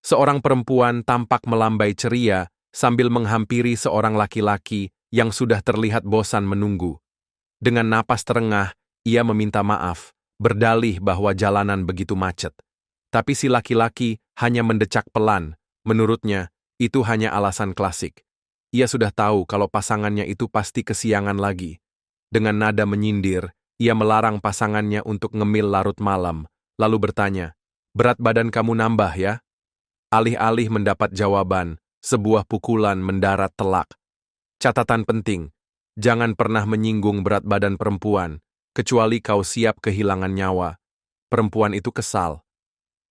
Seorang perempuan tampak melambai ceria sambil menghampiri seorang laki-laki yang sudah terlihat bosan menunggu. Dengan napas terengah, ia meminta maaf, berdalih bahwa jalanan begitu macet. Tapi si laki-laki hanya mendecak pelan. Menurutnya, itu hanya alasan klasik. Ia sudah tahu kalau pasangannya itu pasti kesiangan lagi. Dengan nada menyindir, ia melarang pasangannya untuk ngemil larut malam, lalu bertanya, "Berat badan kamu nambah ya?" Alih-alih mendapat jawaban, sebuah pukulan mendarat telak. Catatan penting, jangan pernah menyinggung berat badan perempuan, kecuali kau siap kehilangan nyawa. Perempuan itu kesal.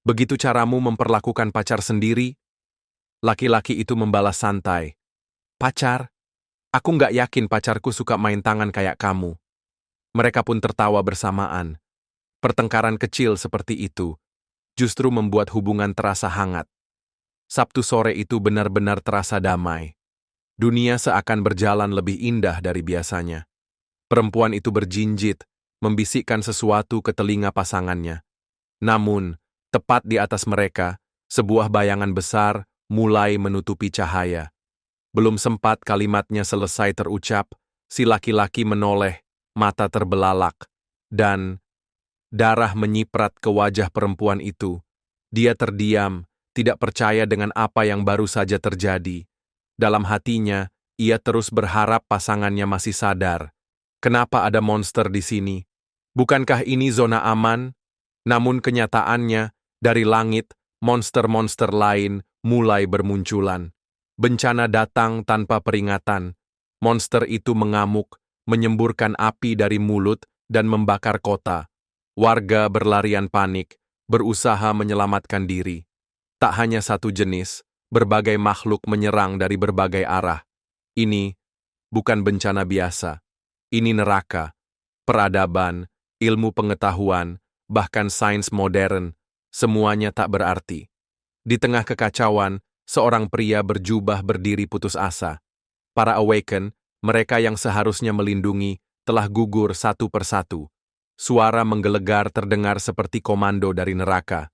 "Begitu caramu memperlakukan pacar sendiri?" Laki-laki itu membalas santai. "Pacar? Aku nggak yakin pacarku suka main tangan kayak kamu." Mereka pun tertawa bersamaan. Pertengkaran kecil seperti itu justru membuat hubungan terasa hangat. Sabtu sore itu benar-benar terasa damai. Dunia seakan berjalan lebih indah dari biasanya. Perempuan itu berjinjit, membisikkan sesuatu ke telinga pasangannya. Namun, tepat di atas mereka, sebuah bayangan besar mulai menutupi cahaya. Belum sempat kalimatnya selesai terucap, si laki-laki menoleh, mata terbelalak, dan darah menyiprat ke wajah perempuan itu. Dia terdiam, tidak percaya dengan apa yang baru saja terjadi. Dalam hatinya, ia terus berharap pasangannya masih sadar. Kenapa ada monster di sini? Bukankah ini zona aman? Namun kenyataannya, dari langit, monster-monster lain mulai bermunculan. Bencana datang tanpa peringatan. Monster itu mengamuk, menyemburkan api dari mulut, dan membakar kota. Warga berlarian panik, berusaha menyelamatkan diri. Tak hanya satu jenis, berbagai makhluk menyerang dari berbagai arah. Ini bukan bencana biasa. Ini neraka, peradaban, ilmu pengetahuan, bahkan sains modern, semuanya tak berarti. Di tengah kekacauan, seorang pria berjubah berdiri putus asa. Para Awaken, mereka yang seharusnya melindungi, telah gugur satu persatu. Suara menggelegar terdengar seperti komando dari neraka.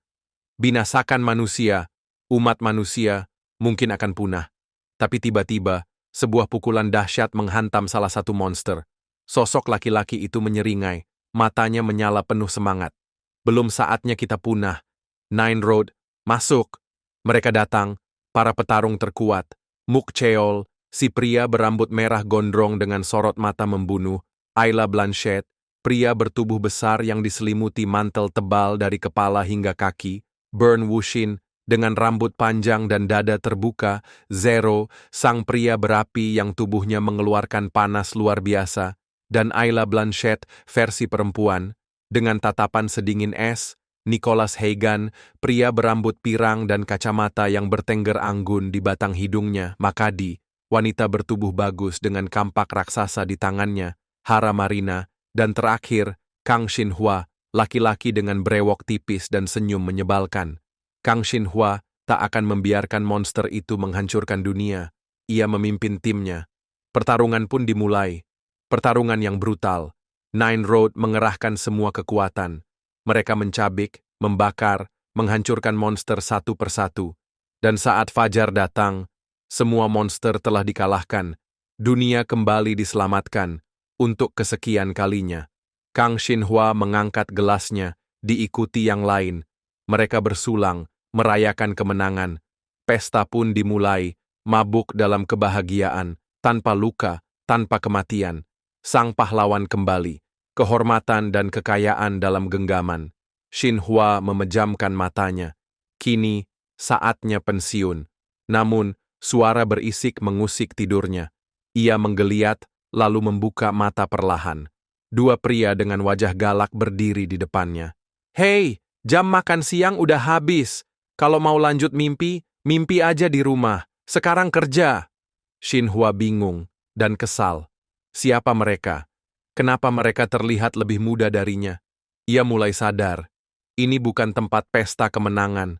Binasakan manusia, umat manusia, mungkin akan punah. Tapi tiba-tiba, sebuah pukulan dahsyat menghantam salah satu monster. Sosok laki-laki itu menyeringai, matanya menyala penuh semangat. "Belum saatnya kita punah. Nine Road, masuk." Mereka datang, para petarung terkuat. Mook Cheol, si pria berambut merah gondrong dengan sorot mata membunuh. Ayla Blanchett, pria bertubuh besar yang diselimuti mantel tebal dari kepala hingga kaki. Burn Wushin, dengan rambut panjang dan dada terbuka. Zero, sang pria berapi yang tubuhnya mengeluarkan panas luar biasa. Dan Ayla Blanchett, versi perempuan, dengan tatapan sedingin es. Nicholas Hagan, pria berambut pirang dan kacamata yang bertengger anggun di batang hidungnya. Makadi, wanita bertubuh bagus dengan kampak raksasa di tangannya. Hara Marina, dan terakhir, Kang Shinhua, laki-laki dengan brewok tipis dan senyum menyebalkan. Kang Shinhua tak akan membiarkan monster itu menghancurkan dunia. Ia memimpin timnya. Pertarungan pun dimulai. Pertarungan yang brutal. Nine Road mengerahkan semua kekuatan. Mereka mencabik, membakar, menghancurkan monster satu persatu. Dan saat fajar datang, semua monster telah dikalahkan. Dunia kembali diselamatkan. Untuk kesekian kalinya, Kang Shinhua mengangkat gelasnya, diikuti yang lain. Mereka bersulang, merayakan kemenangan. Pesta pun dimulai, mabuk dalam kebahagiaan, tanpa luka, tanpa kematian. Sang pahlawan kembali, kehormatan dan kekayaan dalam genggaman. Shinhua memejamkan matanya. Kini, saatnya pensiun. Namun, suara berisik mengusik tidurnya. Ia menggeliat, lalu membuka mata perlahan. Dua pria dengan wajah galak berdiri di depannya. "Hei, jam makan siang udah habis. Kalau mau lanjut mimpi, mimpi aja di rumah. Sekarang kerja." Shinhua bingung dan kesal. Siapa mereka? Kenapa mereka terlihat lebih muda darinya? Ia mulai sadar. Ini bukan tempat pesta kemenangan.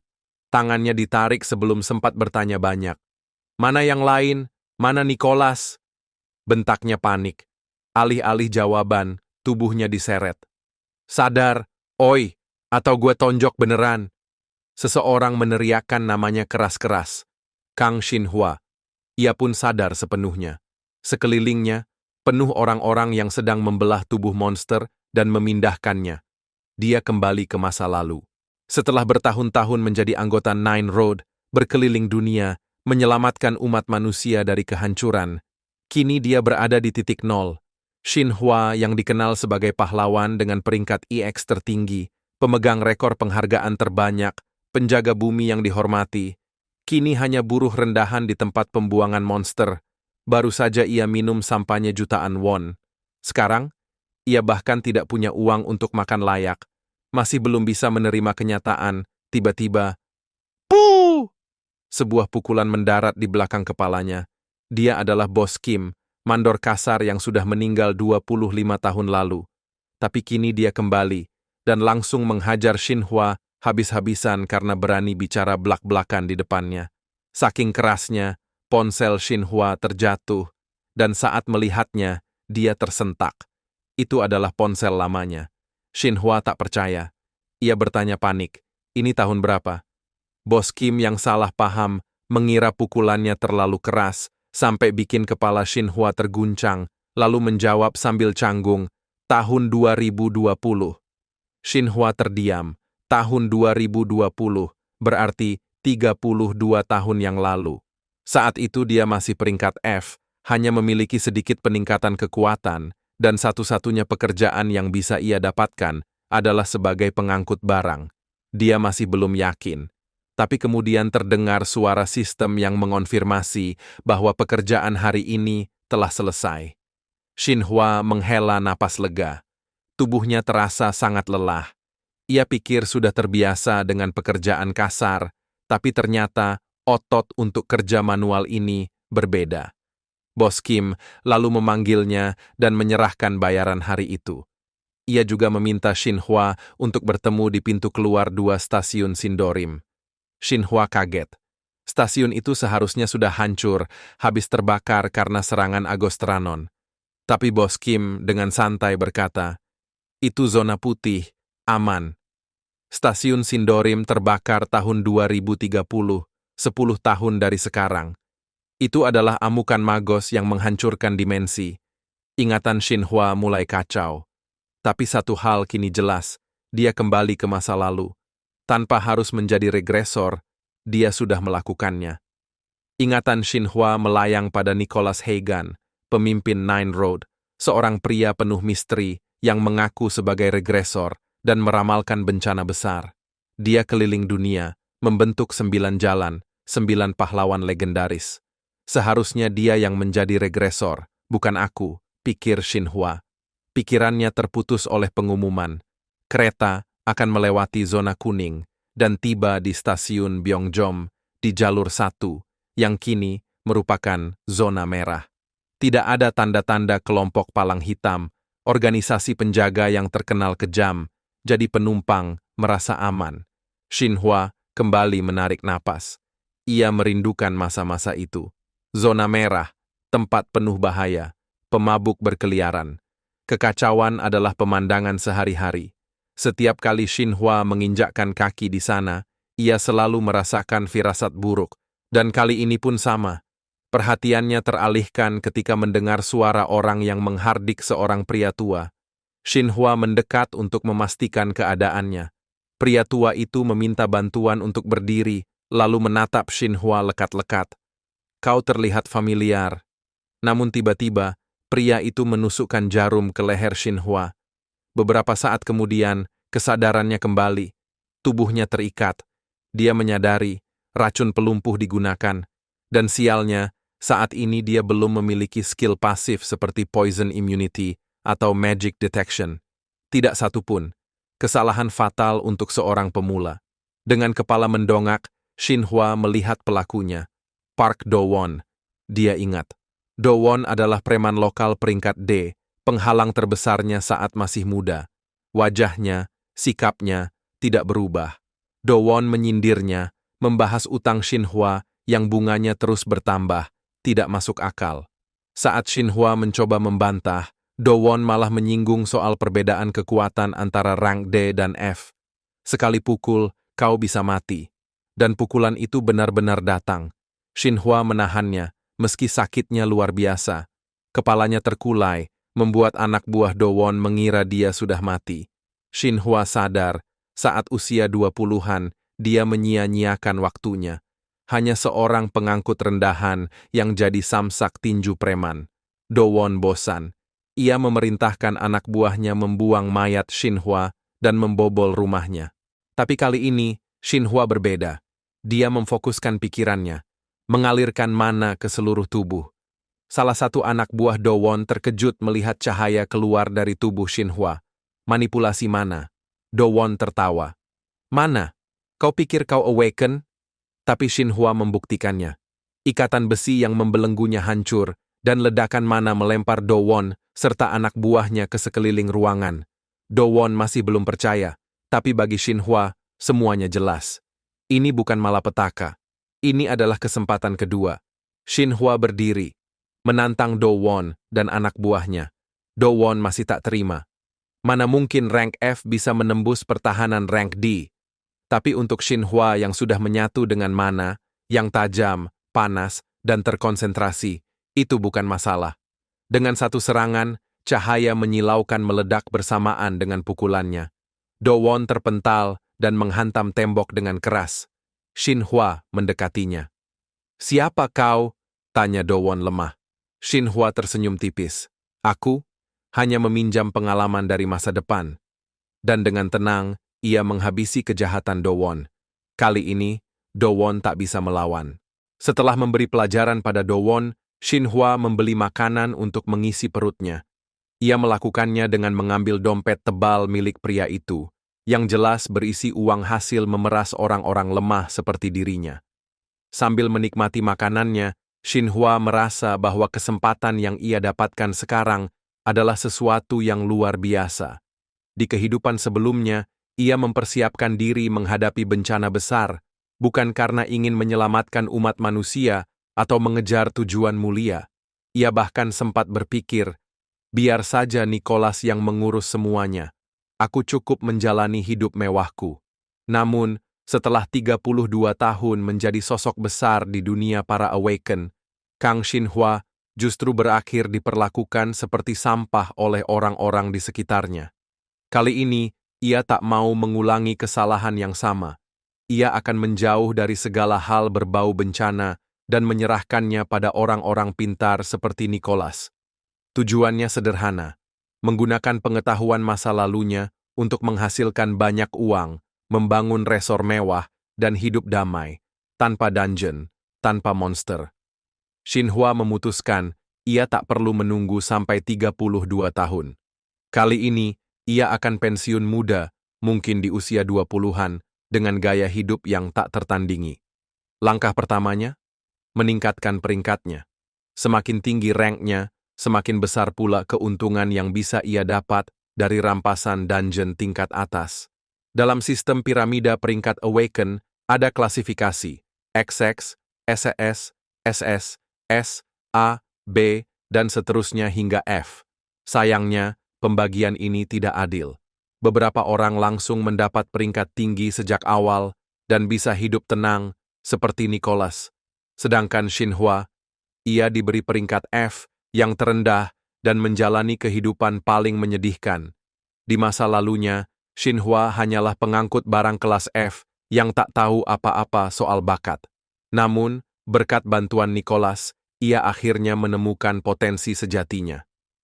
Tangannya ditarik sebelum sempat bertanya banyak. "Mana yang lain? Mana Nicholas?" Bentaknya panik. Alih-alih jawaban, tubuhnya diseret. "Sadar, oi, atau gue tonjok beneran." Seseorang meneriakkan namanya keras-keras. Kang Xinhua. Ia pun sadar sepenuhnya. Sekelilingnya, penuh orang-orang yang sedang membelah tubuh monster dan memindahkannya. Dia kembali ke masa lalu. Setelah bertahun-tahun menjadi anggota Nine Road, berkeliling dunia, menyelamatkan umat manusia dari kehancuran, kini dia berada di titik nol. Xinhua yang dikenal sebagai pahlawan dengan peringkat EX tertinggi, pemegang rekor penghargaan terbanyak, penjaga bumi yang dihormati, kini hanya buruh rendahan di tempat pembuangan monster. Baru saja ia minum sampahnya jutaan won. Sekarang, ia bahkan tidak punya uang untuk makan layak. Masih belum bisa menerima kenyataan, tiba-tiba, puh! Sebuah pukulan mendarat di belakang kepalanya. Dia adalah Bos Kim, mandor kasar yang sudah meninggal 25 tahun lalu. Tapi kini dia kembali, dan langsung menghajar Xinhua habis-habisan karena berani bicara blak-blakan di depannya. Saking kerasnya, ponsel Xinhua terjatuh, dan saat melihatnya, dia tersentak. Itu adalah ponsel lamanya. Xinhua tak percaya. Ia bertanya panik, ini tahun berapa? Bos Kim yang salah paham, mengira pukulannya terlalu keras, sampai bikin kepala Xinhua terguncang, lalu menjawab sambil canggung, tahun 2020. Xinhua terdiam. Tahun 2020, berarti 32 tahun yang lalu. Saat itu dia masih peringkat F, hanya memiliki sedikit peningkatan kekuatan, dan satu-satunya pekerjaan yang bisa ia dapatkan adalah sebagai pengangkut barang. Dia masih belum yakin. Tapi kemudian terdengar suara sistem yang mengonfirmasi bahwa pekerjaan hari ini telah selesai. Xinhua menghela napas lega. Tubuhnya terasa sangat lelah. Ia pikir sudah terbiasa dengan pekerjaan kasar, tapi ternyata otot untuk kerja manual ini berbeda. Bos Kim lalu memanggilnya dan menyerahkan bayaran hari itu. Ia juga meminta Xinhua untuk bertemu di pintu keluar 2 stasiun Sindorim. Xinhua kaget. Stasiun itu seharusnya sudah hancur, habis terbakar karena serangan Agostranon. Tapi Bos Kim dengan santai berkata, itu zona putih, aman. Stasiun Sindorim terbakar tahun 2030, 10 tahun dari sekarang. Itu adalah amukan magos yang menghancurkan dimensi. Ingatan Xinhua mulai kacau. Tapi satu hal kini jelas, dia kembali ke masa lalu. Tanpa harus menjadi regresor, dia sudah melakukannya. Ingatan Xinhua melayang pada Nicholas Hagan, pemimpin Nine Road, seorang pria penuh misteri yang mengaku sebagai regresor dan meramalkan bencana besar. Dia keliling dunia, membentuk 9 jalan, 9 pahlawan legendaris. Seharusnya dia yang menjadi regresor, bukan aku, pikir Xinhua. Pikirannya terputus oleh pengumuman. Kereta akan melewati zona kuning dan tiba di stasiun Byongjom di jalur 1, yang kini merupakan zona merah. Tidak ada tanda-tanda kelompok palang hitam, organisasi penjaga yang terkenal kejam, jadi penumpang merasa aman. Xinhua kembali menarik napas. Ia merindukan masa-masa itu. Zona merah, tempat penuh bahaya, pemabuk berkeliaran. Kekacauan adalah pemandangan sehari-hari. Setiap kali Xinhua menginjakkan kaki di sana, ia selalu merasakan firasat buruk. Dan kali ini pun sama. Perhatiannya teralihkan ketika mendengar suara orang yang menghardik seorang pria tua. Xinhua mendekat untuk memastikan keadaannya. Pria tua itu meminta bantuan untuk berdiri, lalu menatap Xinhua lekat-lekat. Kau terlihat familiar. Namun tiba-tiba, pria itu menusukkan jarum ke leher Xinhua. Beberapa saat kemudian, kesadarannya kembali. Tubuhnya terikat. Dia menyadari, racun pelumpuh digunakan. Dan sialnya, saat ini dia belum memiliki skill pasif seperti poison immunity atau magic detection. Tidak satu pun. Kesalahan fatal untuk seorang pemula. Dengan kepala mendongak, Xinhua melihat pelakunya. Park Do-won. Dia ingat. Do-won adalah preman lokal peringkat D, penghalang terbesarnya saat masih muda. Wajahnya, sikapnya, tidak berubah. Do-won menyindirnya, membahas utang Xinhua yang bunganya terus bertambah, tidak masuk akal. Saat Xinhua mencoba membantah, Do-won malah menyinggung soal perbedaan kekuatan antara rank D dan F. Sekali pukul, kau bisa mati. dan pukulan itu benar-benar datang. Xinhua menahannya, meski sakitnya luar biasa. Kepalanya terkulai, membuat anak buah Dowon mengira dia sudah mati. Xinhua sadar, saat usia 20-an, dia menyia-nyiakan waktunya. Hanya seorang pengangkut rendahan yang jadi samsak tinju preman. Dowon bosan. Ia memerintahkan anak buahnya membuang mayat Xinhua dan membobol rumahnya. Tapi kali ini, Xinhua berbeda. Dia memfokuskan pikirannya, mengalirkan mana ke seluruh tubuh. Salah satu anak buah Dowon terkejut melihat cahaya keluar dari tubuh Xinhua. Manipulasi mana? Dowon tertawa. Mana? Kau pikir kau awaken? Tapi Xinhua membuktikannya. Ikatan besi yang membelenggunya hancur, dan ledakan mana melempar Dowon serta anak buahnya ke sekeliling ruangan. Dowon masih belum percaya, tapi bagi Xinhua, semuanya jelas. Ini bukan malapetaka. Ini adalah kesempatan kedua. Xinhua berdiri, menantang Dowon dan anak buahnya. Dowon masih tak terima. Mana mungkin rank F bisa menembus pertahanan rank D. Tapi untuk Xinhua yang sudah menyatu dengan mana, yang tajam, panas, dan terkonsentrasi, itu bukan masalah. Dengan satu serangan, cahaya menyilaukan meledak bersamaan dengan pukulannya. Dowon terpental dan menghantam tembok dengan keras. Xinhua mendekatinya. "Siapa kau?" tanya Dowon lemah. Xinhua tersenyum tipis. "Aku hanya meminjam pengalaman dari masa depan." Dan dengan tenang, ia menghabisi kejahatan Dowon. Kali ini, Dowon tak bisa melawan. Setelah memberi pelajaran pada Dowon, Xinhua membeli makanan untuk mengisi perutnya. Ia melakukannya dengan mengambil dompet tebal milik pria itu, yang jelas berisi uang hasil memeras orang-orang lemah seperti dirinya. Sambil menikmati makanannya, Xinhua merasa bahwa kesempatan yang ia dapatkan sekarang adalah sesuatu yang luar biasa. Di kehidupan sebelumnya, ia mempersiapkan diri menghadapi bencana besar, bukan karena ingin menyelamatkan umat manusia atau mengejar tujuan mulia. Ia bahkan sempat berpikir, biar saja Nicholas yang mengurus semuanya. Aku cukup menjalani hidup mewahku. Namun, setelah 32 tahun menjadi sosok besar di dunia para Awaken, Kang Xinhua justru berakhir diperlakukan seperti sampah oleh orang-orang di sekitarnya. Kali ini, ia tak mau mengulangi kesalahan yang sama. Ia akan menjauh dari segala hal berbau bencana dan menyerahkannya pada orang-orang pintar seperti Nicholas. Tujuannya sederhana, menggunakan pengetahuan masa lalunya untuk menghasilkan banyak uang, membangun resor mewah, dan hidup damai, tanpa dungeon, tanpa monster. Xinhua memutuskan ia tak perlu menunggu sampai 32 tahun. Kali ini, ia akan pensiun muda, mungkin di usia 20-an, dengan gaya hidup yang tak tertandingi. Langkah pertamanya, meningkatkan peringkatnya. Semakin tinggi ranknya, semakin besar pula keuntungan yang bisa ia dapat dari rampasan dungeon tingkat atas. Dalam sistem piramida peringkat Awaken, ada klasifikasi XX, SES, SS, S, A, B, dan seterusnya hingga F. Sayangnya, pembagian ini tidak adil. Beberapa orang langsung mendapat peringkat tinggi sejak awal dan bisa hidup tenang, seperti Nicholas. Sedangkan Xinhua, ia diberi peringkat F yang terendah dan menjalani kehidupan paling menyedihkan. Di masa lalunya, Xinhua hanyalah pengangkut barang kelas F yang tak tahu apa-apa soal bakat. Namun, berkat bantuan Nicholas, ia akhirnya menemukan potensi sejatinya.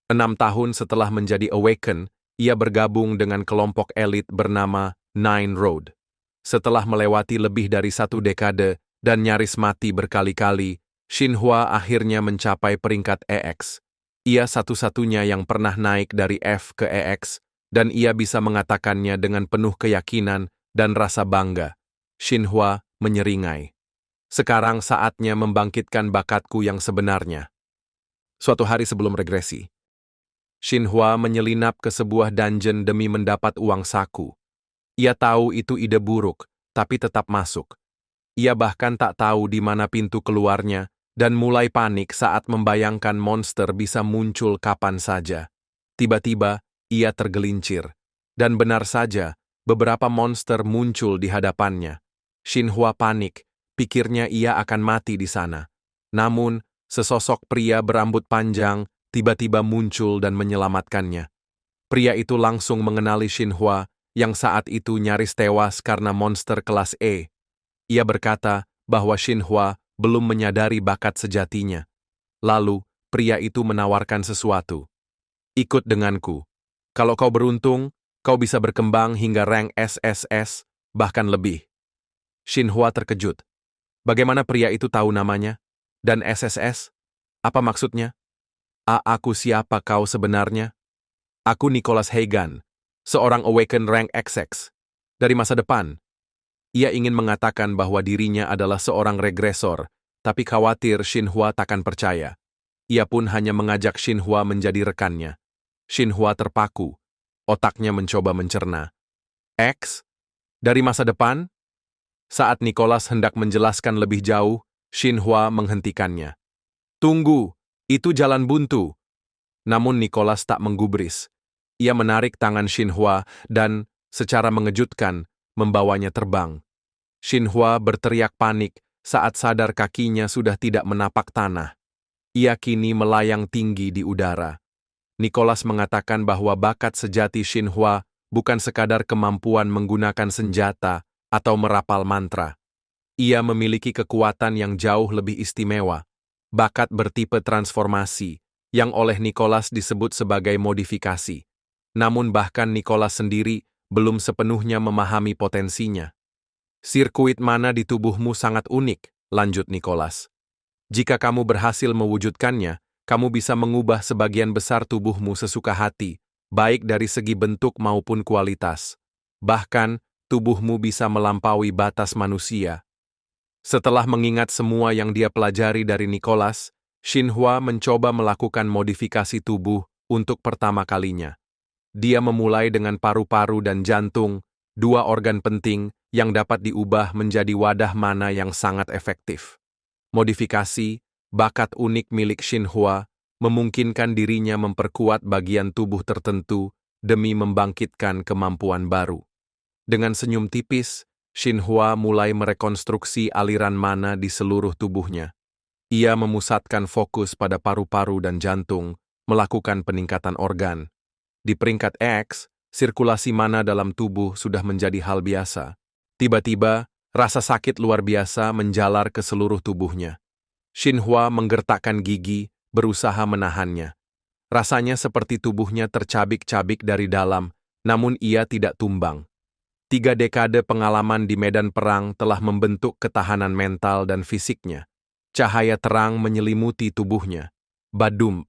6 tahun setelah menjadi Awaken, ia bergabung dengan kelompok elit bernama Nine Road. Setelah melewati lebih dari 1 dekade dan nyaris mati berkali-kali, Xinhua akhirnya mencapai peringkat EX. Ia satu-satunya yang pernah naik dari F ke EX, dan ia bisa mengatakannya dengan penuh keyakinan dan rasa bangga. Xinhua menyeringai. Sekarang saatnya membangkitkan bakatku yang sebenarnya. Suatu hari sebelum regresi, Xinhua menyelinap ke sebuah dungeon demi mendapat uang saku. Ia tahu itu ide buruk, tapi tetap masuk. Ia bahkan tak tahu di mana pintu keluarnya dan mulai panik saat membayangkan monster bisa muncul kapan saja. Tiba-tiba, ia tergelincir. Dan benar saja, beberapa monster muncul di hadapannya. Xinhua panik, pikirnya ia akan mati di sana. Namun, sesosok pria berambut panjang tiba-tiba muncul dan menyelamatkannya. Pria itu langsung mengenali Xinhua yang saat itu nyaris tewas karena monster kelas E. Ia berkata bahwa Xinhua belum menyadari bakat sejatinya. Lalu, pria itu menawarkan sesuatu. Ikut denganku. Kalau kau beruntung, kau bisa berkembang hingga rank SSS, bahkan lebih. Xinhua terkejut. Bagaimana pria itu tahu namanya? Dan SSS? Apa maksudnya? Aku siapa kau sebenarnya? Aku Nicholas Hagan, seorang Awaken rank XX. Dari masa depan. Ia ingin mengatakan bahwa dirinya adalah seorang regresor, tapi khawatir Xinhua takkan percaya. Ia pun hanya mengajak Xinhua menjadi rekannya. Xinhua terpaku. Otaknya mencoba mencerna. X? Dari masa depan? Saat Nicholas hendak menjelaskan lebih jauh, Xinhua menghentikannya. Tunggu, itu jalan buntu. Namun Nicholas tak menggubris. Ia menarik tangan Xinhua dan, secara mengejutkan, membawanya terbang. Xinhua berteriak panik saat sadar kakinya sudah tidak menapak tanah. Ia kini melayang tinggi di udara. Nicholas mengatakan bahwa bakat sejati Xinhua bukan sekadar kemampuan menggunakan senjata atau merapal mantra. Ia memiliki kekuatan yang jauh lebih istimewa, bakat bertipe transformasi, yang oleh Nicholas disebut sebagai modifikasi. Namun bahkan Nicholas sendiri belum sepenuhnya memahami potensinya. Sirkuit mana di tubuhmu sangat unik, lanjut Nicholas. Jika kamu berhasil mewujudkannya, kamu bisa mengubah sebagian besar tubuhmu sesuka hati, baik dari segi bentuk maupun kualitas. Bahkan, tubuhmu bisa melampaui batas manusia. Setelah mengingat semua yang dia pelajari dari Nicholas, Xinhua mencoba melakukan modifikasi tubuh untuk pertama kalinya. Dia memulai dengan paru-paru dan jantung, dua organ penting yang dapat diubah menjadi wadah mana yang sangat efektif. Modifikasi, bakat unik milik Xinhua, memungkinkan dirinya memperkuat bagian tubuh tertentu demi membangkitkan kemampuan baru. Dengan senyum tipis, Xinhua mulai merekonstruksi aliran mana di seluruh tubuhnya. Ia memusatkan fokus pada paru-paru dan jantung, melakukan peningkatan organ. Di peringkat X, sirkulasi mana dalam tubuh sudah menjadi hal biasa. Tiba-tiba, rasa sakit luar biasa menjalar ke seluruh tubuhnya. Xinhua menggertakkan gigi, berusaha menahannya. Rasanya seperti tubuhnya tercabik-cabik dari dalam, namun ia tidak tumbang. 3 dekade pengalaman di medan perang telah membentuk ketahanan mental dan fisiknya. Cahaya terang menyelimuti tubuhnya. Badum.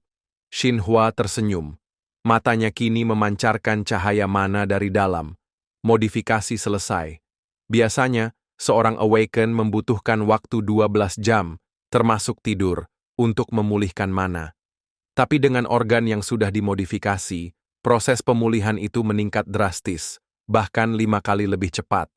Xinhua tersenyum. Matanya kini memancarkan cahaya mana dari dalam. Modifikasi selesai. Biasanya, seorang Awaken membutuhkan waktu 12 jam, termasuk tidur, untuk memulihkan mana. Tapi dengan organ yang sudah dimodifikasi, proses pemulihan itu meningkat drastis, bahkan 5 kali lebih cepat.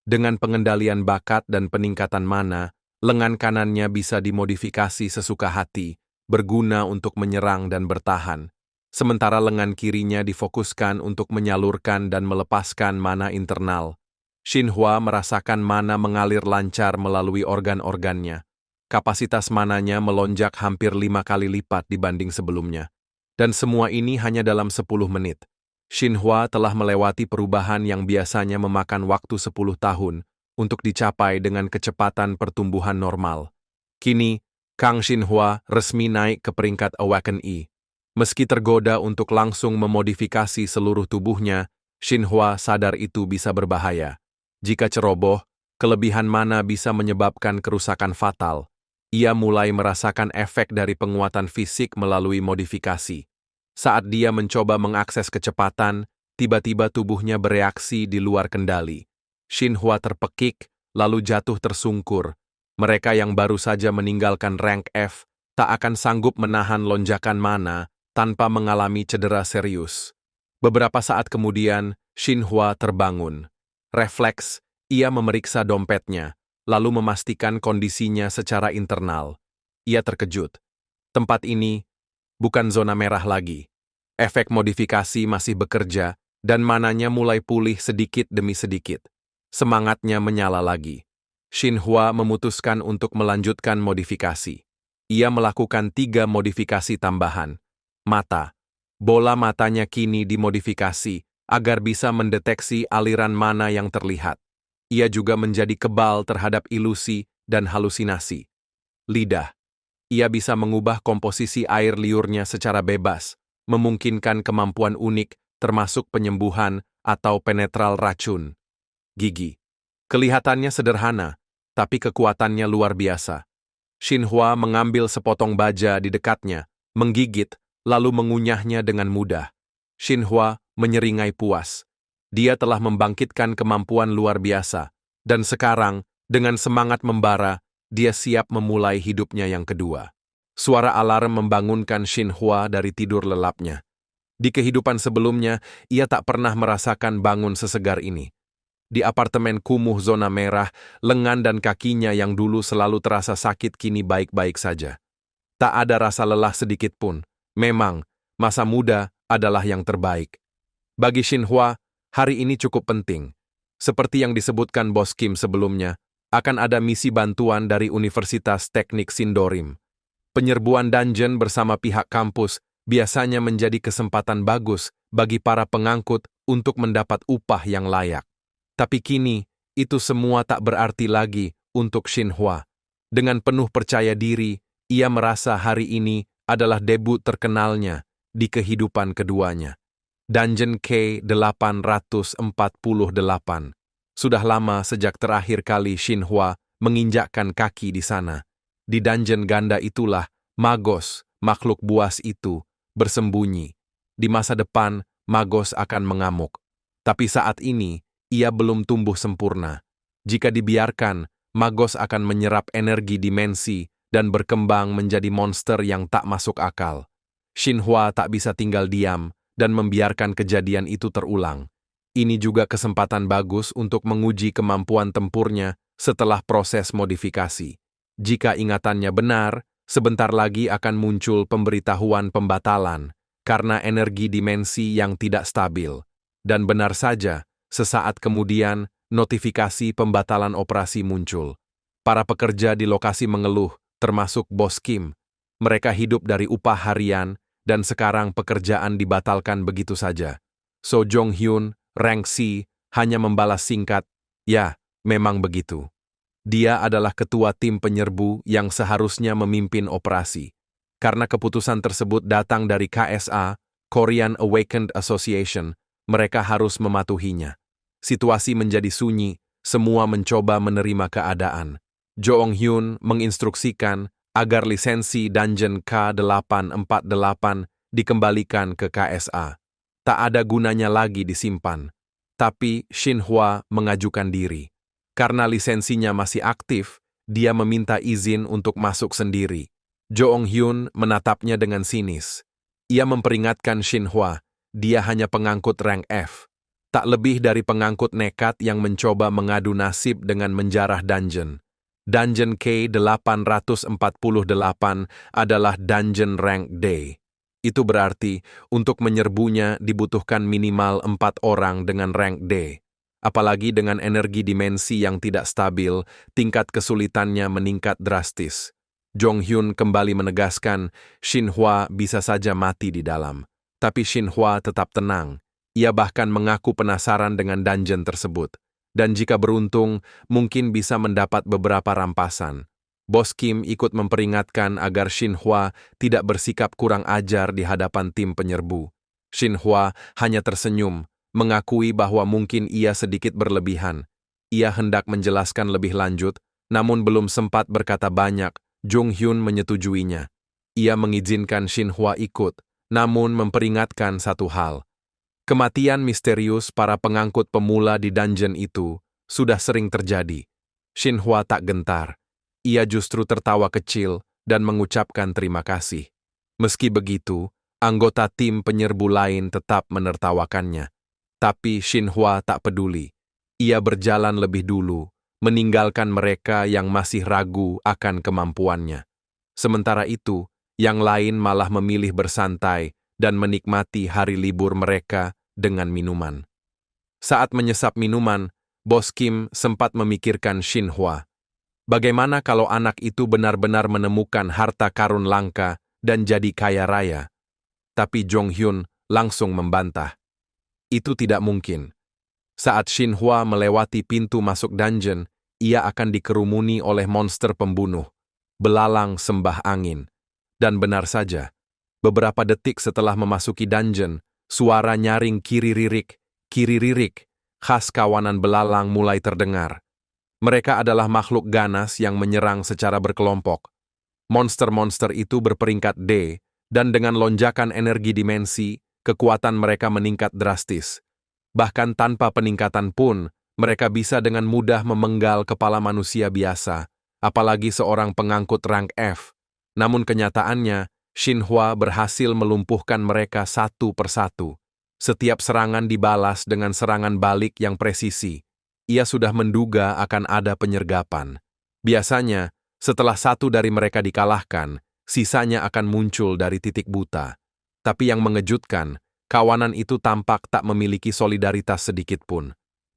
Dengan pengendalian bakat dan peningkatan mana, lengan kanannya bisa dimodifikasi sesuka hati, berguna untuk menyerang dan bertahan. Sementara lengan kirinya difokuskan untuk menyalurkan dan melepaskan mana internal. Xinhua merasakan mana mengalir lancar melalui organ-organnya. Kapasitas mananya melonjak hampir 5 kali lipat dibanding sebelumnya. Dan semua ini hanya dalam 10 menit. Xinhua telah melewati perubahan yang biasanya memakan waktu 10 tahun untuk dicapai dengan kecepatan pertumbuhan normal. Kini, Kang Xinhua resmi naik ke peringkat Awaken E. Meski tergoda untuk langsung memodifikasi seluruh tubuhnya, Xinhua sadar itu bisa berbahaya. Jika ceroboh, kelebihan mana bisa menyebabkan kerusakan fatal. Ia mulai merasakan efek dari penguatan fisik melalui modifikasi. Saat dia mencoba mengakses kecepatan, tiba-tiba tubuhnya bereaksi di luar kendali. Xinhua terpekik, lalu jatuh tersungkur. Mereka yang baru saja meninggalkan rank F tak akan sanggup menahan lonjakan mana tanpa mengalami cedera serius. Beberapa saat kemudian, Xinhua terbangun. Refleks, ia memeriksa dompetnya, lalu memastikan kondisinya secara internal. Ia terkejut. Tempat ini bukan zona merah lagi. Efek modifikasi masih bekerja, dan mananya mulai pulih sedikit demi sedikit. Semangatnya menyala lagi. Xinhua memutuskan untuk melanjutkan modifikasi. Ia melakukan 3 modifikasi tambahan. Mata. Bola matanya kini dimodifikasi agar bisa mendeteksi aliran mana yang terlihat. Ia juga menjadi kebal terhadap ilusi dan halusinasi. Lidah. Ia bisa mengubah komposisi air liurnya secara bebas, memungkinkan kemampuan unik termasuk penyembuhan atau penetral racun. Gigi. Kelihatannya sederhana, tapi kekuatannya luar biasa. Xinhua mengambil sepotong baja di dekatnya, menggigit, lalu mengunyahnya dengan mudah. Xinhua menyeringai puas. Dia telah membangkitkan kemampuan luar biasa, dan sekarang, dengan semangat membara, dia siap memulai hidupnya yang kedua. Suara alarm membangunkan Xinhua dari tidur lelapnya. Di kehidupan sebelumnya, ia tak pernah merasakan bangun sesegar ini. Di apartemen kumuh zona merah, lengan dan kakinya yang dulu selalu terasa sakit kini baik-baik saja. Tak ada rasa lelah sedikit pun. Memang, masa muda adalah yang terbaik. Bagi Xinhua, hari ini cukup penting. Seperti yang disebutkan Bos Kim sebelumnya, akan ada misi bantuan dari Universitas Teknik Sindorim. Penyerbuan dungeon bersama pihak kampus biasanya menjadi kesempatan bagus bagi para pengangkut untuk mendapat upah yang layak. Tapi kini, itu semua tak berarti lagi untuk Xinhua. Dengan penuh percaya diri, ia merasa hari ini adalah debut terkenalnya di kehidupan keduanya. Dungeon K848. Sudah lama sejak terakhir kali Xinhua menginjakkan kaki di sana. Di dungeon ganda itulah Magos, makhluk buas itu, bersembunyi. Di masa depan, Magos akan mengamuk. Tapi saat ini, ia belum tumbuh sempurna. Jika dibiarkan, Magos akan menyerap energi dimensi dan berkembang menjadi monster yang tak masuk akal. Xinhua tak bisa tinggal diam dan membiarkan kejadian itu terulang. Ini juga kesempatan bagus untuk menguji kemampuan tempurnya setelah proses modifikasi. Jika ingatannya benar, sebentar lagi akan muncul pemberitahuan pembatalan karena energi dimensi yang tidak stabil. Dan benar saja, sesaat kemudian, notifikasi pembatalan operasi muncul. Para pekerja di lokasi mengeluh, termasuk Bos Kim. Mereka hidup dari upah harian, dan sekarang pekerjaan dibatalkan begitu saja. So Jong-hyun, rank C, hanya membalas singkat, "Ya, memang begitu." Dia adalah ketua tim penyerbu yang seharusnya memimpin operasi. Karena keputusan tersebut datang dari KSA, Korean Awakened Association, mereka harus mematuhinya. Situasi menjadi sunyi, semua mencoba menerima keadaan. Jong-hyun menginstruksikan agar lisensi Dungeon K848 dikembalikan ke KSA. Tak ada gunanya lagi disimpan. Tapi Xinhua mengajukan diri. Karena lisensinya masih aktif, dia meminta izin untuk masuk sendiri. Jong-hyun menatapnya dengan sinis. Ia memperingatkan Xinhua, dia hanya pengangkut rank F. Tak lebih dari pengangkut nekat yang mencoba mengadu nasib dengan menjarah dungeon. Dungeon K848 adalah dungeon rank D. Itu berarti, untuk menyerbunya dibutuhkan minimal 4 orang dengan rank D. Apalagi dengan energi dimensi yang tidak stabil, tingkat kesulitannya meningkat drastis. Jong-hyun kembali menegaskan, Xinhua bisa saja mati di dalam. Tapi Xinhua tetap tenang. Ia bahkan mengaku penasaran dengan dungeon tersebut. Dan jika beruntung, mungkin bisa mendapat beberapa rampasan. Bos Kim ikut memperingatkan agar Xinhua tidak bersikap kurang ajar di hadapan tim penyerbu. Xinhua hanya tersenyum, mengakui bahwa mungkin ia sedikit berlebihan. Ia hendak menjelaskan lebih lanjut, namun belum sempat berkata banyak, Jong-hyun menyetujuinya. Ia mengizinkan Xinhua ikut, namun memperingatkan satu hal. Kematian misterius para pengangkut pemula di dungeon itu sudah sering terjadi. Xinhua tak gentar. Ia justru tertawa kecil dan mengucapkan terima kasih. Meski begitu, anggota tim penyerbu lain tetap menertawakannya. Tapi Xinhua tak peduli. Ia berjalan lebih dulu, meninggalkan mereka yang masih ragu akan kemampuannya. Sementara itu, yang lain malah memilih bersantai dan menikmati hari libur mereka dengan minuman. Saat menyesap minuman, Bos Kim sempat memikirkan Xinhua. Bagaimana kalau anak itu benar-benar menemukan harta karun langka dan jadi kaya raya? Tapi Jong Hyun langsung membantah. Itu tidak mungkin. Saat Shin Hwa melewati pintu masuk dungeon, ia akan dikerumuni oleh monster pembunuh, belalang sembah angin. Dan benar saja, beberapa detik setelah memasuki dungeon, suara nyaring kiri ririk, khas kawanan belalang mulai terdengar. Mereka adalah makhluk ganas yang menyerang secara berkelompok. Monster-monster itu berperingkat D, dan dengan lonjakan energi dimensi, kekuatan mereka meningkat drastis. Bahkan tanpa peningkatan pun, mereka bisa dengan mudah memenggal kepala manusia biasa, apalagi seorang pengangkut rank F. Namun kenyataannya, Shin Hwa berhasil melumpuhkan mereka satu persatu. Setiap serangan dibalas dengan serangan balik yang presisi. Ia sudah menduga akan ada penyergapan. Biasanya, setelah satu dari mereka dikalahkan, sisanya akan muncul dari titik buta. Tapi yang mengejutkan, kawanan itu tampak tak memiliki solidaritas sedikit pun.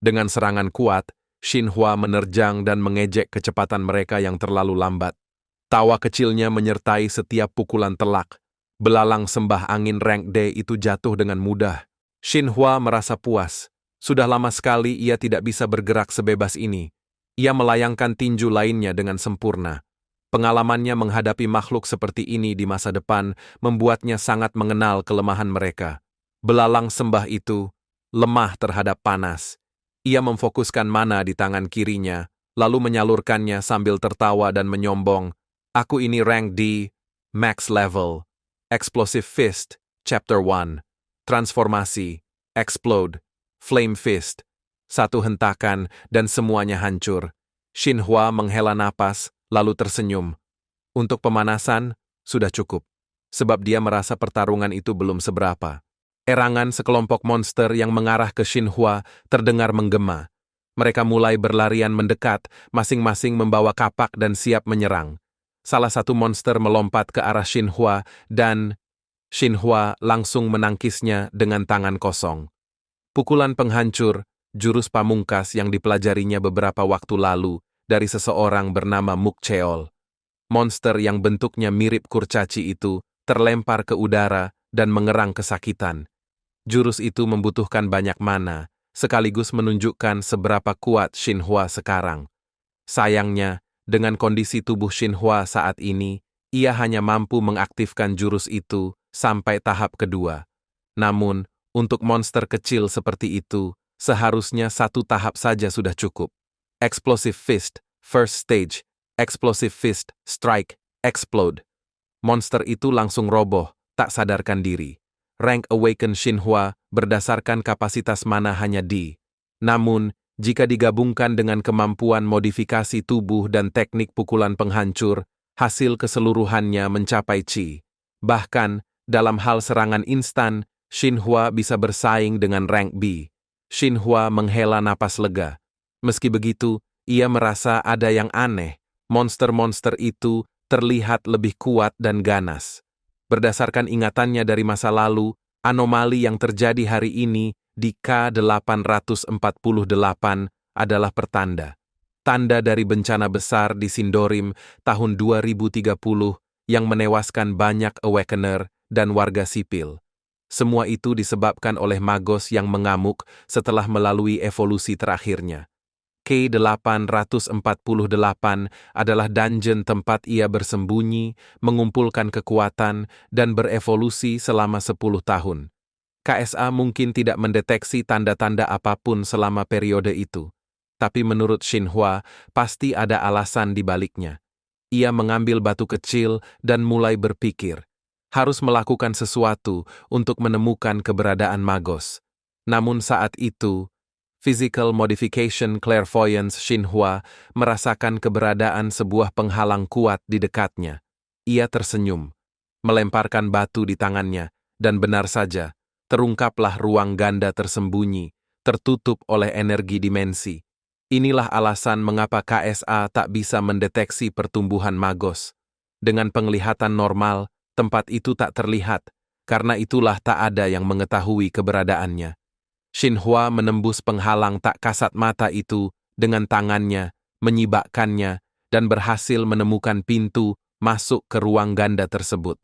Dengan serangan kuat, Shin Hwa menerjang dan mengejek kecepatan mereka yang terlalu lambat. Tawa kecilnya menyertai setiap pukulan telak. Belalang sembah angin rank D itu jatuh dengan mudah. Shin Hwa merasa puas. Sudah lama sekali ia tidak bisa bergerak sebebas ini. Ia melayangkan tinju lainnya dengan sempurna. Pengalamannya menghadapi makhluk seperti ini di masa depan membuatnya sangat mengenal kelemahan mereka. Belalang sembah itu lemah terhadap panas. Ia memfokuskan mana di tangan kirinya, lalu menyalurkannya sambil tertawa dan menyombong. Aku ini rank D, max level. Explosive Fist, Chapter 1. Transformasi, Explode, Flame Fist. Satu hentakan dan semuanya hancur. Shin Hwa menghela napas, lalu tersenyum. Untuk pemanasan, sudah cukup. Sebab dia merasa pertarungan itu belum seberapa. Erangan sekelompok monster yang mengarah ke Shin Hwa terdengar menggema. Mereka mulai berlarian mendekat, masing-masing membawa kapak dan siap menyerang. Salah satu monster melompat ke arah Shin Hwa dan Shin Hwa langsung menangkisnya dengan tangan kosong. Pukulan penghancur, jurus pamungkas yang dipelajarinya beberapa waktu lalu dari seseorang bernama Muk Cheol. Monster yang bentuknya mirip kurcaci itu terlempar ke udara dan mengerang kesakitan. Jurus itu membutuhkan banyak mana, sekaligus menunjukkan seberapa kuat Shin Hwa sekarang. Sayangnya, dengan kondisi tubuh Shin Hwa saat ini, ia hanya mampu mengaktifkan jurus itu sampai tahap kedua. Namun, untuk monster kecil seperti itu, seharusnya satu tahap saja sudah cukup. Explosive Fist, First Stage, Explosive Fist, Strike, Explode. Monster itu langsung roboh, tak sadarkan diri. Rank Awaken Shin Hwa berdasarkan kapasitas mana hanya D. Namun, jika digabungkan dengan kemampuan modifikasi tubuh dan teknik pukulan penghancur, hasil keseluruhannya mencapai Chi. Bahkan, dalam hal serangan instan, Shin Hwa bisa bersaing dengan rank B. Shin Hwa menghela napas lega. Meski begitu, ia merasa ada yang aneh. Monster-monster itu terlihat lebih kuat dan ganas. Berdasarkan ingatannya dari masa lalu, anomali yang terjadi hari ini di K848 adalah pertanda. Tanda dari bencana besar di Sindorim tahun 2030 yang menewaskan banyak Awakener dan warga sipil. Semua itu disebabkan oleh magos yang mengamuk setelah melalui evolusi terakhirnya. K848 adalah dungeon tempat ia bersembunyi, mengumpulkan kekuatan, dan berevolusi selama 10 tahun. KSA mungkin tidak mendeteksi tanda-tanda apapun selama periode itu. Tapi menurut Shin Hwa, pasti ada alasan di baliknya. Ia mengambil batu kecil dan mulai berpikir. Harus melakukan sesuatu untuk menemukan keberadaan magos. Namun saat itu, Physical Modification Clairvoyance Shin Hwa merasakan keberadaan sebuah penghalang kuat di dekatnya. Ia tersenyum, melemparkan batu di tangannya, dan benar saja, terungkaplah ruang ganda tersembunyi, tertutup oleh energi dimensi. Inilah alasan mengapa KSA tak bisa mendeteksi pertumbuhan magos. Dengan penglihatan normal, tempat itu tak terlihat, karena itulah tak ada yang mengetahui keberadaannya. Shin Hwa menembus penghalang tak kasat mata itu dengan tangannya, menyibakkannya, dan berhasil menemukan pintu masuk ke ruang ganda tersebut.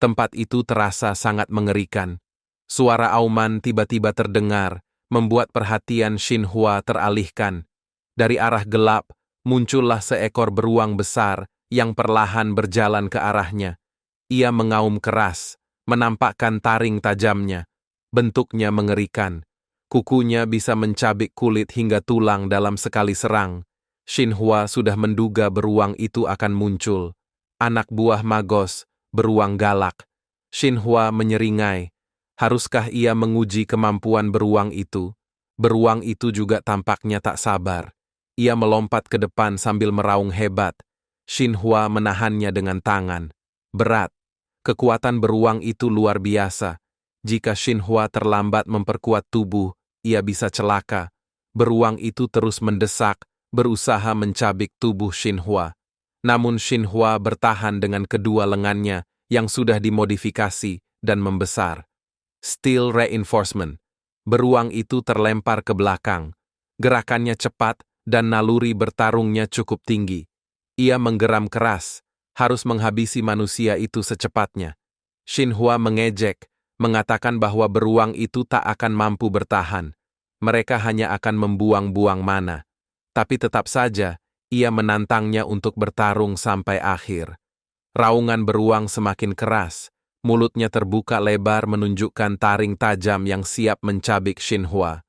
Tempat itu terasa sangat mengerikan. Suara auman tiba-tiba terdengar, membuat perhatian Xinhua teralihkan. Dari arah gelap, muncullah seekor beruang besar yang perlahan berjalan ke arahnya. Ia mengaum keras, menampakkan taring tajamnya. Bentuknya mengerikan. Kukunya bisa mencabik kulit hingga tulang dalam sekali serang. Xinhua sudah menduga beruang itu akan muncul. Anak buah Magos, beruang galak. Xinhua menyeringai. Haruskah ia menguji kemampuan beruang itu? Beruang itu juga tampaknya tak sabar. Ia melompat ke depan sambil meraung hebat. Xinhua menahannya dengan tangan. Berat. Kekuatan beruang itu luar biasa. Jika Xinhua terlambat memperkuat tubuh, ia bisa celaka. Beruang itu terus mendesak, berusaha mencabik tubuh Xinhua. Namun Xinhua bertahan dengan kedua lengannya yang sudah dimodifikasi dan membesar. Steel reinforcement. Beruang itu terlempar ke belakang. Gerakannya cepat dan naluri bertarungnya cukup tinggi. Ia menggeram keras, harus menghabisi manusia itu secepatnya. Xinhua mengejek, mengatakan bahwa beruang itu tak akan mampu bertahan. Mereka hanya akan membuang-buang mana. Tapi tetap saja, ia menantangnya untuk bertarung sampai akhir. Raungan beruang semakin keras. Mulutnya terbuka lebar menunjukkan taring tajam yang siap mencabik Xinhua.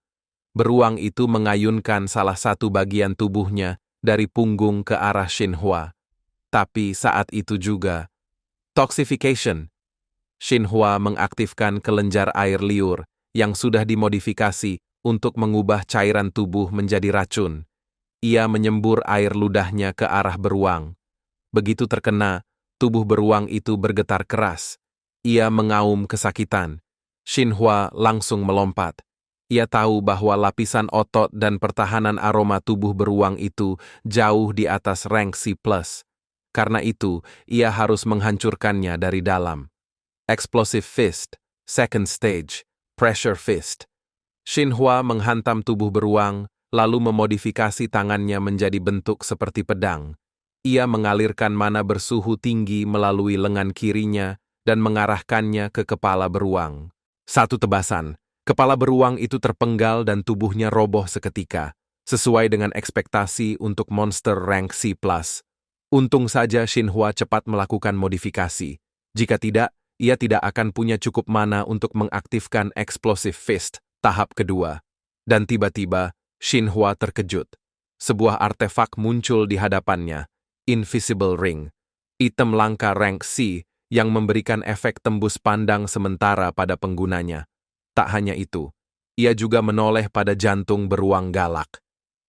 Beruang itu mengayunkan salah satu bagian tubuhnya dari punggung ke arah Xinhua. Tapi saat itu juga, toxification. Xinhua mengaktifkan kelenjar air liur yang sudah dimodifikasi untuk mengubah cairan tubuh menjadi racun. Ia menyembur air ludahnya ke arah beruang. Begitu terkena, tubuh beruang itu bergetar keras. Ia mengaum kesakitan. Xinhua langsung melompat. Ia tahu bahwa lapisan otot dan pertahanan aroma tubuh beruang itu jauh di atas rank C+. Karena itu, ia harus menghancurkannya dari dalam. Explosive Fist, Second Stage, Pressure Fist. Xinhua menghantam tubuh beruang, lalu memodifikasi tangannya menjadi bentuk seperti pedang. Ia mengalirkan mana bersuhu tinggi melalui lengan kirinya dan mengarahkannya ke kepala beruang. Satu tebasan, kepala beruang itu terpenggal dan tubuhnya roboh seketika, sesuai dengan ekspektasi untuk monster rank C+. Untung saja Xinhua cepat melakukan modifikasi. Jika tidak, ia tidak akan punya cukup mana untuk mengaktifkan Explosive Fist tahap kedua. Dan tiba-tiba, Xinhua terkejut. Sebuah artefak muncul di hadapannya, Invisible Ring, item langka rank C yang memberikan efek tembus pandang sementara pada penggunanya. Tak hanya itu, ia juga menoleh pada jantung beruang galak.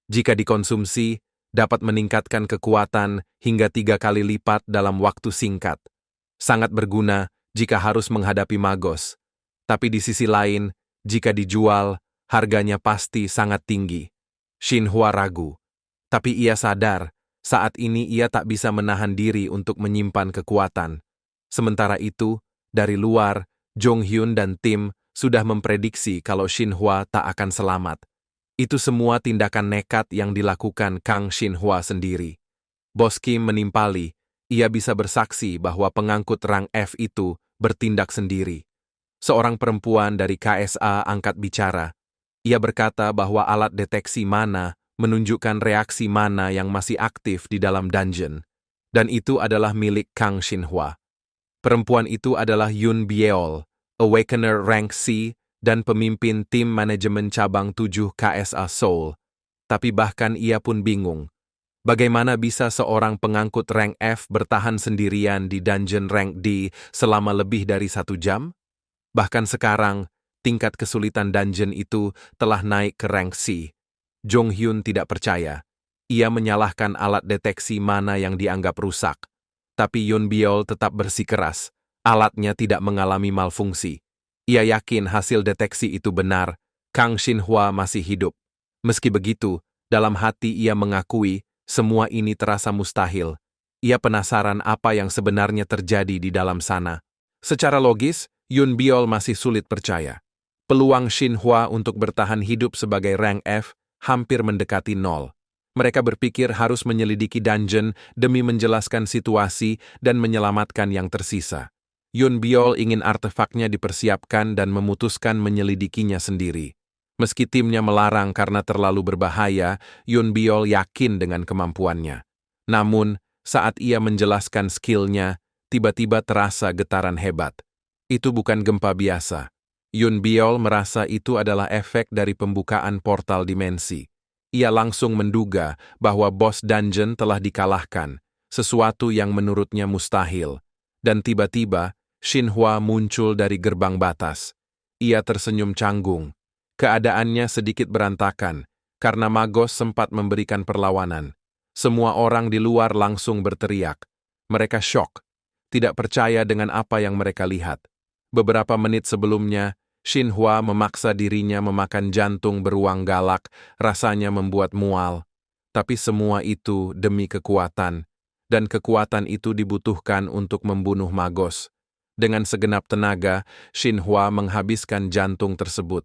Jika dikonsumsi, dapat meningkatkan kekuatan hingga 3 kali lipat dalam waktu singkat. Sangat berguna jika harus menghadapi Magos. Tapi di sisi lain, jika dijual, harganya pasti sangat tinggi. Xinhua ragu. Tapi ia sadar, saat ini ia tak bisa menahan diri untuk menyimpan kekuatan. Sementara itu, dari luar, Jong Hyun dan tim sudah memprediksi kalau Xinhua tak akan selamat. Itu semua tindakan nekat yang dilakukan Kang Xinhua sendiri. Bos Kim menimpali, ia bisa bersaksi bahwa pengangkut rang F itu bertindak sendiri. Seorang perempuan dari KSA angkat bicara. Ia berkata bahwa alat deteksi mana menunjukkan reaksi mana yang masih aktif di dalam dungeon. Dan itu adalah milik Kang Xinhua. Perempuan itu adalah Yun Byeol, Awakener rank C dan pemimpin tim manajemen cabang 7 KSA Seoul. Tapi bahkan ia pun bingung. Bagaimana bisa seorang pengangkut rank F bertahan sendirian di dungeon rank D selama lebih dari 1 jam? Bahkan sekarang, tingkat kesulitan dungeon itu telah naik ke rank C. Jong Hyun tidak percaya. Ia menyalahkan alat deteksi mana yang dianggap rusak. Tapi Yun Byeol tetap bersikeras. Alatnya tidak mengalami malfungsi. Ia yakin hasil deteksi itu benar. Kang Xinhua masih hidup. Meski begitu, dalam hati ia mengakui semua ini terasa mustahil. Ia penasaran apa yang sebenarnya terjadi di dalam sana. Secara logis, Yun Byeol masih sulit percaya. Peluang Xinhua untuk bertahan hidup sebagai rank F hampir mendekati 0. Mereka berpikir harus menyelidiki dungeon demi menjelaskan situasi dan menyelamatkan yang tersisa. Yun Biol ingin artefaknya dipersiapkan dan memutuskan menyelidikinya sendiri. Meski timnya melarang karena terlalu berbahaya, Yun Biol yakin dengan kemampuannya. Namun, saat ia menjelaskan skillnya, tiba-tiba terasa getaran hebat. Itu bukan gempa biasa. Yun Biol merasa itu adalah efek dari pembukaan portal dimensi. Ia langsung menduga bahwa bos dungeon telah dikalahkan, sesuatu yang menurutnya mustahil. Dan tiba-tiba, Xinhua muncul dari gerbang batas. Ia tersenyum canggung. Keadaannya sedikit berantakan, karena Magos sempat memberikan perlawanan. Semua orang di luar langsung berteriak. Mereka syok, tidak percaya dengan apa yang mereka lihat. Beberapa menit sebelumnya, Xinhua memaksa dirinya memakan jantung beruang galak, rasanya membuat mual. Tapi semua itu demi kekuatan, dan kekuatan itu dibutuhkan untuk membunuh Magos. Dengan segenap tenaga, Xinhua menghabiskan jantung tersebut.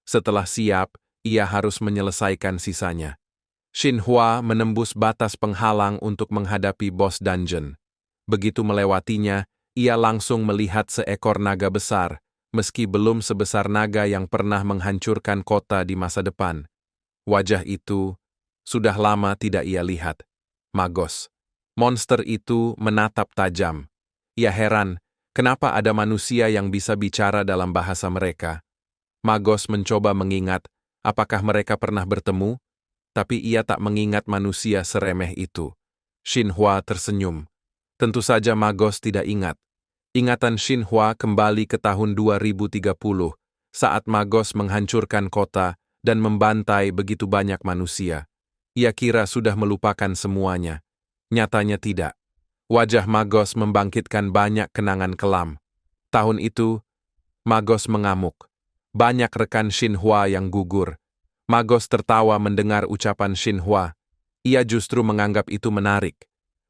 Setelah siap, ia harus menyelesaikan sisanya. Xinhua menembus batas penghalang untuk menghadapi bos dungeon. Begitu melewatinya, ia langsung melihat seekor naga besar, meski belum sebesar naga yang pernah menghancurkan kota di masa depan. Wajah itu sudah lama tidak ia lihat. Magos. Monster itu menatap tajam. Ia heran, kenapa ada manusia yang bisa bicara dalam bahasa mereka. Magos mencoba mengingat, apakah mereka pernah bertemu, tapi ia tak mengingat manusia seremeh itu. Xinhua tersenyum. Tentu saja Magos tidak ingat. Ingatan Xinhua kembali ke tahun 2030, saat Magos menghancurkan kota dan membantai begitu banyak manusia. Ia kira sudah melupakan semuanya. Nyatanya tidak. Wajah Magos membangkitkan banyak kenangan kelam. Tahun itu, Magos mengamuk. Banyak rekan Xinhua yang gugur. Magos tertawa mendengar ucapan Xinhua. Ia justru menganggap itu menarik.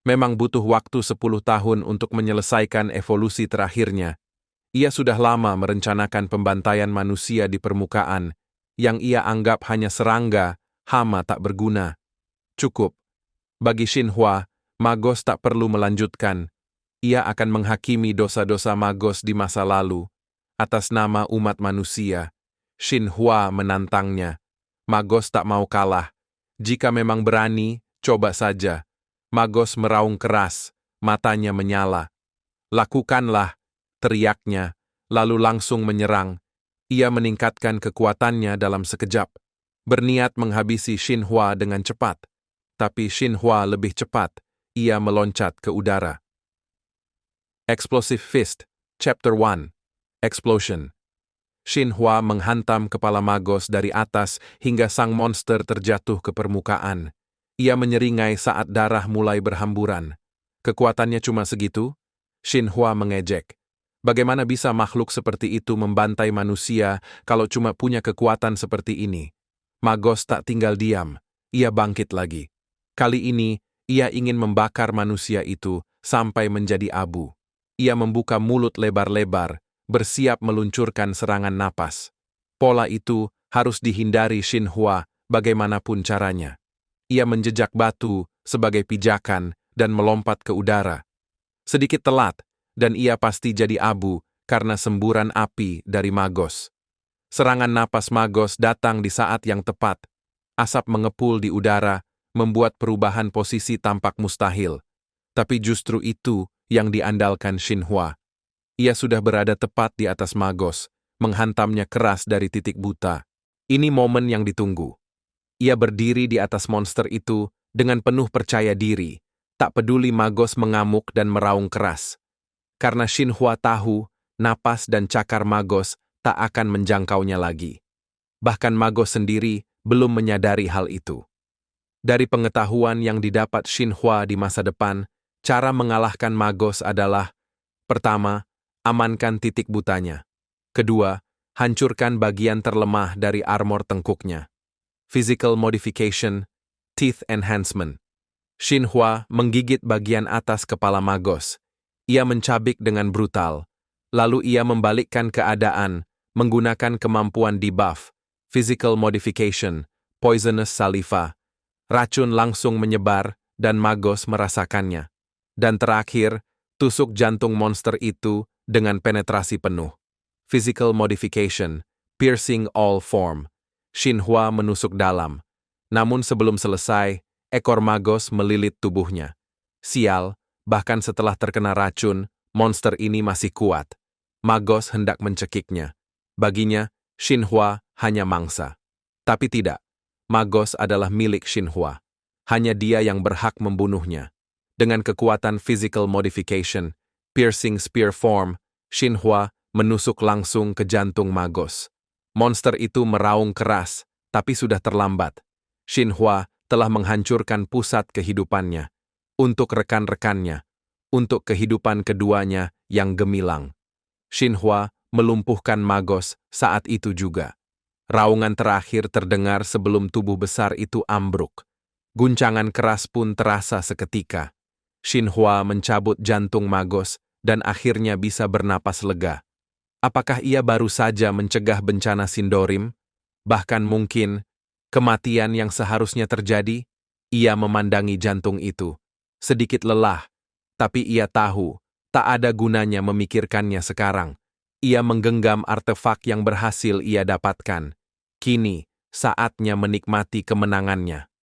Memang butuh waktu 10 tahun untuk menyelesaikan evolusi terakhirnya. Ia sudah lama merencanakan pembantaian manusia di permukaan, yang ia anggap hanya serangga, hama tak berguna. Cukup. Bagi Xinhua, Magos tak perlu melanjutkan. Ia akan menghakimi dosa-dosa Magos di masa lalu. Atas nama umat manusia, Xinhua menantangnya. Magos tak mau kalah. Jika memang berani, coba saja. Magos meraung keras, matanya menyala. Lakukanlah, teriaknya, lalu langsung menyerang. Ia meningkatkan kekuatannya dalam sekejap, berniat menghabisi Xinhua dengan cepat. Tapi Xinhua lebih cepat, ia meloncat ke udara. Explosive Fist, Chapter 1. Explosion. Xinhua menghantam kepala Magos dari atas hingga sang monster terjatuh ke permukaan. Ia menyeringai saat darah mulai berhamburan. Kekuatannya cuma segitu? Xinhua mengejek. Bagaimana bisa makhluk seperti itu membantai manusia kalau cuma punya kekuatan seperti ini? Magos tak tinggal diam. Ia bangkit lagi. Kali ini, ia ingin membakar manusia itu sampai menjadi abu. Ia membuka mulut lebar-lebar, bersiap meluncurkan serangan napas. Pola itu harus dihindari Xinhua bagaimanapun caranya. Ia menjejak batu sebagai pijakan dan melompat ke udara. Sedikit telat, dan ia pasti jadi abu karena semburan api dari Magos. Serangan napas Magos datang di saat yang tepat. Asap mengepul di udara, membuat perubahan posisi tampak mustahil. Tapi justru itu yang diandalkan Xinhua. Ia sudah berada tepat di atas Magos, menghantamnya keras dari titik buta. Ini momen yang ditunggu. Ia berdiri di atas monster itu dengan penuh percaya diri, tak peduli Magos mengamuk dan meraung keras. Karena Xinhua tahu, napas dan cakar Magos tak akan menjangkaunya lagi. Bahkan Magos sendiri belum menyadari hal itu. Dari pengetahuan yang didapat Xinhua di masa depan, cara mengalahkan Magos adalah: pertama, amankan titik butanya. Kedua, hancurkan bagian terlemah dari armor tengkuknya. Physical Modification, Teeth Enhancement. Xinhua menggigit bagian atas kepala Magos. Ia mencabik dengan brutal. Lalu ia membalikkan keadaan, menggunakan kemampuan debuff, Physical Modification, Poisonous Saliva. Racun langsung menyebar, dan Magos merasakannya. Dan terakhir, tusuk jantung monster itu dengan penetrasi penuh. Physical modification, piercing all form. Xinhua menusuk dalam. Namun sebelum selesai, ekor Magos melilit tubuhnya. Sial, bahkan setelah terkena racun, monster ini masih kuat. Magos hendak mencekiknya. Baginya, Xinhua hanya mangsa. Tapi tidak. Magos adalah milik Xinhua. Hanya dia yang berhak membunuhnya. Dengan kekuatan physical modification, piercing spear form, Xinhua menusuk langsung ke jantung Magos. Monster itu meraung keras, tapi sudah terlambat. Xinhua telah menghancurkan pusat kehidupannya. Untuk rekan-rekannya, untuk kehidupan keduanya yang gemilang. Xinhua melumpuhkan Magos saat itu juga. Raungan terakhir terdengar sebelum tubuh besar itu ambruk. Guncangan keras pun terasa seketika. Xinhua mencabut jantung Magos dan akhirnya bisa bernapas lega. Apakah ia baru saja mencegah bencana Sindorim? Bahkan mungkin kematian yang seharusnya terjadi? Ia memandangi jantung itu. Sedikit lelah, tapi ia tahu tak ada gunanya memikirkannya sekarang. Ia menggenggam artefak yang berhasil ia dapatkan. Kini, saatnya menikmati kemenangannya.